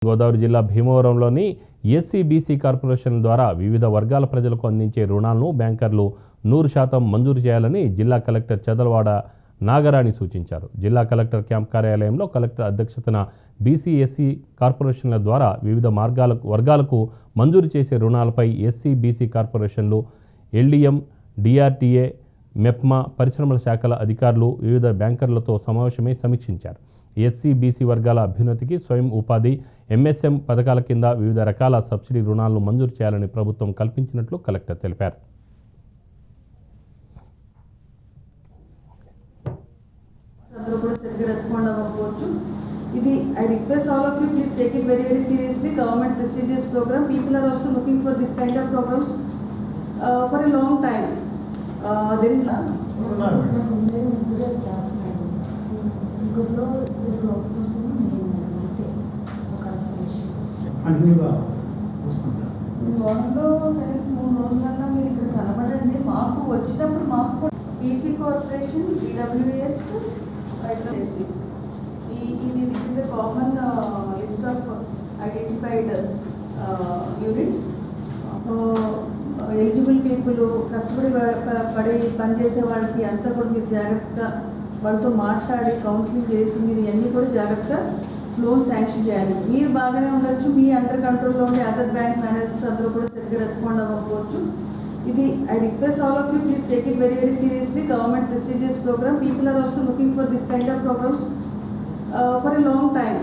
గోదావరి జిల్లా భీమవరంలోని SC BC corporation ద్వారా వివిధ వర్గాల ప్రజలకు అందించే రుణాలను బ్యాంకర్లు 100% మంజూరు చేయాలని జిల్లా కలెక్టర్ చదలవాడ నాగరాణి సూచించారు. జిల్లా కలెక్టర్ క్యాంప్ కార్యాలయంలో కలెక్టర్ అధ్యక్షతన బీసీ ఎస్సీ కార్పొరేషన్ల ద్వారా వివిధ వర్గాలకు మంజూరు చేసే రుణాలపై ఎస్సీ బీసీ కార్పొరేషన్లు, ఎల్డీఎం, డిఆర్టీఏ, మెప్మా, పరిశ్రమల శాఖల అధికారులు వివిధ బ్యాంకర్లతో సమావేశమై సమీక్షించారు. ఎస్సీ బీసీ వర్గాల అభ్యున్నతికి స్వయం ఉపాధి, ఎంఎస్ఎం పథకాల కింద వివిధ రకాల సబ్సిడీ రుణాలను మంజూరు చేయాలని ప్రభుత్వం కల్పించినట్లు కలెక్టర్ తెలిపారు. I request all of you, please take it very seriously. Government prestigious program. People are also looking for this kind of programs for a long time. There is none. వారంలో కనీసం 3 రోజులన్నా మీరు ఇక్కడ కనబడండి. మాకు వచ్చినప్పుడు మాకు పీసీ కార్పొరేషన్, ఈడబ్ల్యూఎస్, ఎస్సీస్, ఇది this is a common list of identified units. Eligible people, కష్టపడి పనిచేసే వాళ్ళకి అంతా కూడా మీరు జాగ్రత్తగా వాళ్ళతో మాట్లాడి కౌన్సిలింగ్ చేసి మీరు ఇవన్నీ కూడా జాగ్రత్తగా లోన్ శాంక్షన్ చేయాలి. మీరు బాగానే ఉండొచ్చు, మీ అండర్ కంట్రోల్లో ఉండే అదర్ బ్యాంక్ మేనేజర్స్ అందరూ కూడా సరిగ్గా రెస్పాండ్ అవ్వకపోవచ్చు. I request all of you, please take it very seriously. Government prestigious program. People are also looking for this kind of programs for a long time.